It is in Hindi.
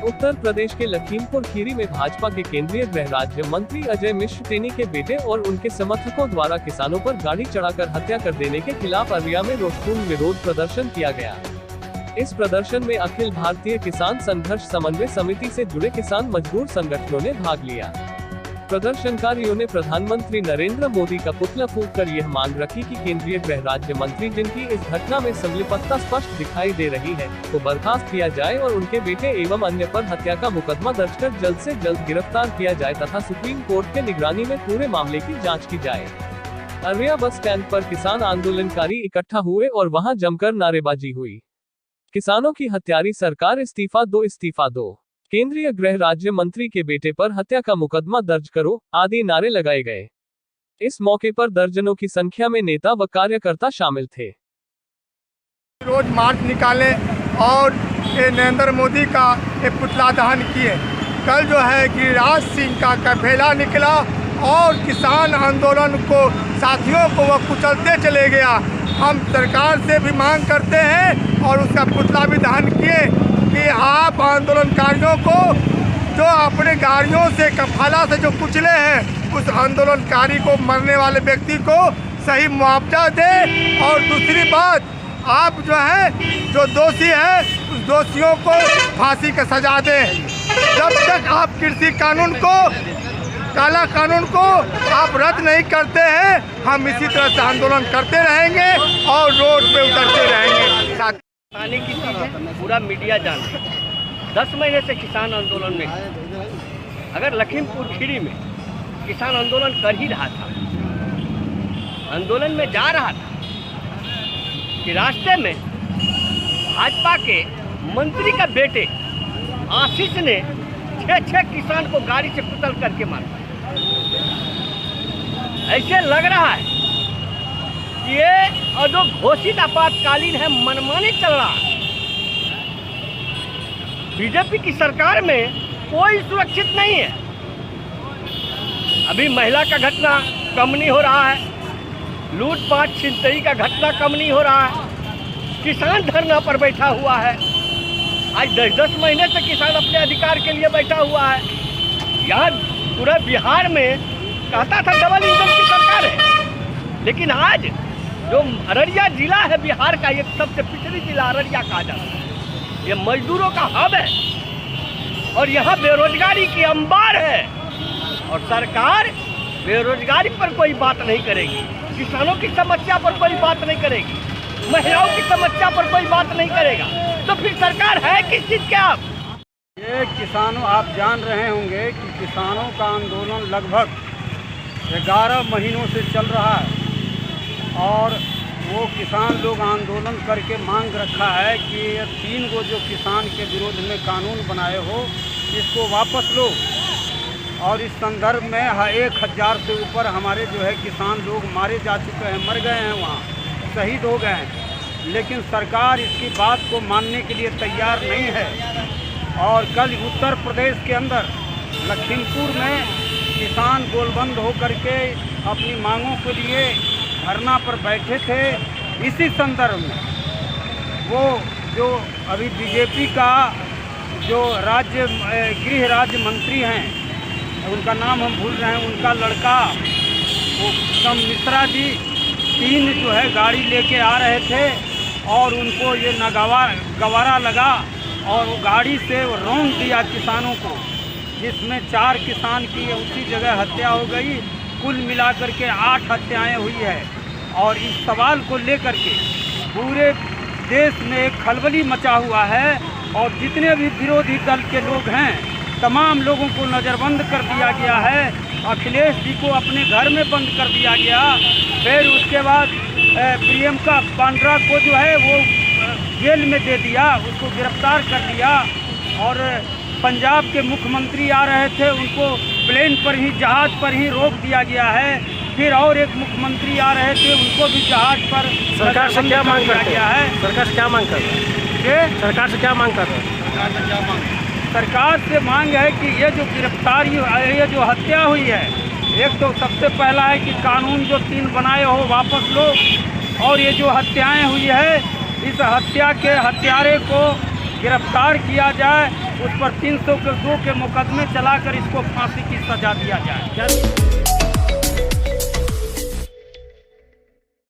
उत्तर प्रदेश के लखीमपुर खीरी में भाजपा के केंद्रीय गृह राज्य मंत्री अजय मिश्र टेनी के बेटे और उनके समर्थकों द्वारा किसानों पर गाड़ी चढ़ाकर हत्या कर देने के खिलाफ अररिया में रोषपूर्ण विरोध प्रदर्शन किया गया। इस प्रदर्शन में अखिल भारतीय किसान संघर्ष समन्वय समिति से जुड़े किसान मजदूर संगठनों ने भाग लिया। प्रदर्शनकारियों ने प्रधानमंत्री नरेंद्र मोदी का पुतला फूंककर यह मांग रखी कि केंद्रीय गृह राज्य मंत्री, जिनकी इस घटना में संलिप्तता स्पष्ट दिखाई दे रही है, को बर्खास्त किया जाए और उनके बेटे एवं अन्य पर हत्या का मुकदमा दर्ज कर जल्द से जल्द गिरफ्तार किया जाए तथा सुप्रीम कोर्ट के निगरानी में पूरे मामले की जाँच की जाए। अररिया बस स्टैंड पर किसान आंदोलनकारी इकट्ठा हुए और वहां जमकर नारेबाजी हुई। किसानों की हत्यारी सरकार इस्तीफा दो, इस्तीफा दो, केंद्रीय गृह राज्य मंत्री के बेटे पर हत्या का मुकदमा दर्ज करो आदि नारे लगाए गए। इस मौके पर दर्जनों की संख्या में नेता व कार्यकर्ता शामिल थे। रोज मार्च निकाले और नरेंद्र मोदी का पुतला दहन किए। कल जो है गिरिराज सिंह का कफेला निकला और किसान आंदोलन को, साथियों को वह कुचलते चले गया। हम सरकार से भी मांग करते हैं और उसका पुतला भी दहन किए कि आप आंदोलनकारियों को, जो अपने गाड़ियों से कफाला से जो कुचले हैं, उस आंदोलनकारी को, मरने वाले व्यक्ति को सही मुआवजा दें। और दूसरी बात, आप जो है, जो दोषी है, उस दोषियों को फांसी का सजा दें। जब तक आप कृषि कानून को, काला कानून को आप रद्द नहीं करते हैं, हम इसी तरह से आंदोलन करते रहेंगे और रोड पे उतरते रहेंगे। पानी की चीज़ें पूरा मीडिया जानता है। 10 महीने से किसान आंदोलन में, अगर लखीमपुर खीरी में किसान आंदोलन कर ही रहा था, आंदोलन में जा रहा था कि रास्ते में भाजपा के मंत्री का बेटे आशीष ने 6 किसान को गाड़ी से कुचल करके मारा। ऐसे लग रहा है कि ये अधोघोषित आपातकालीन है, मनमानी चल रहा है। बीजेपी की सरकार में कोई सुरक्षित नहीं है। अभी महिला का घटना कम नहीं हो रहा है, लूटपाट छिनतई का घटना कम नहीं हो रहा है, किसान धरना पर बैठा हुआ है। आज 10 महीने से किसान अपने अधिकार के लिए बैठा हुआ है। यहाँ पूरे बिहार में कहता था डबल इंजन की सरकार है, लेकिन आज जो अररिया जिला है बिहार का, एक सबसे पिछड़ी जिला अररिया कहा जाता है, ये मजदूरों का हब है और यहाँ बेरोजगारी की अंबार है। और सरकार बेरोजगारी पर कोई बात नहीं करेगी, किसानों की समस्या पर कोई बात नहीं करेगी, महिलाओं की समस्या पर कोई बात नहीं करेगा, तो फिर सरकार है किस चीज़ के? आप ये किसानों, आप जान रहे होंगे कि किसानों का आंदोलन लगभग 11 महीनों से चल रहा है और वो किसान लोग आंदोलन करके मांग रखा है कि 3 गो जो किसान के विरोध में कानून बनाए हो, इसको वापस लो। और इस संदर्भ में 1000 से ऊपर हमारे जो है किसान लोग मारे जा चुके हैं, मर गए हैं, वहाँ शहीद हो गए हैं, लेकिन सरकार इसकी बात को मानने के लिए तैयार नहीं है। और कल उत्तर प्रदेश के अंदर लखीमपुर में किसान गोलबंद होकर के अपनी मांगों के लिए धरना पर बैठे थे। इसी संदर्भ में वो जो अभी बीजेपी का जो गृह राज्य मंत्री हैं, उनका नाम हम भूल रहे हैं, उनका लड़का वो कम मिश्रा जी 3 जो है गाड़ी लेके आ रहे थे और उनको ये गवारा लगा और वो गाड़ी से रौंद दिया किसानों को, जिसमें 4 किसान की उसी जगह हत्या हो गई। कुल मिलाकर के 8 हत्याएं हुई है। और इस सवाल को लेकर के पूरे देश में एक खलबली मचा हुआ है और जितने भी विरोधी दल के लोग हैं, तमाम लोगों को नज़रबंद कर दिया गया है। अखिलेश जी को अपने घर में बंद कर दिया गया। फिर उसके बाद प्रियंका वाड्रा को जो है वो जेल में दे दिया, उसको गिरफ्तार कर दिया। और पंजाब के मुख्यमंत्री आ रहे थे, उनको प्लेन पर ही, जहाज़ पर ही रोक दिया गया है। फिर और एक मुख्यमंत्री आ रहे थे, उनको भी जहाज़ पर सरकार से क्या मांग कर गया है? सरकार से क्या मांग कर रहे हैं? सरकार से क्या मांग कर रहे हैं? सरकार से मांग है कि ये जो गिरफ्तारी, ये जो हत्या हुई है, एक तो सबसे पहला है कि कानून जो 3 बनाए हो वापस लो, और ये जो हत्याएं हुई है, इस हत्या के हत्यारे को गिरफ्तार किया जाए उस पर 302 के मुकदमे चलाकर इसको फांसी की सजा दिया जाए।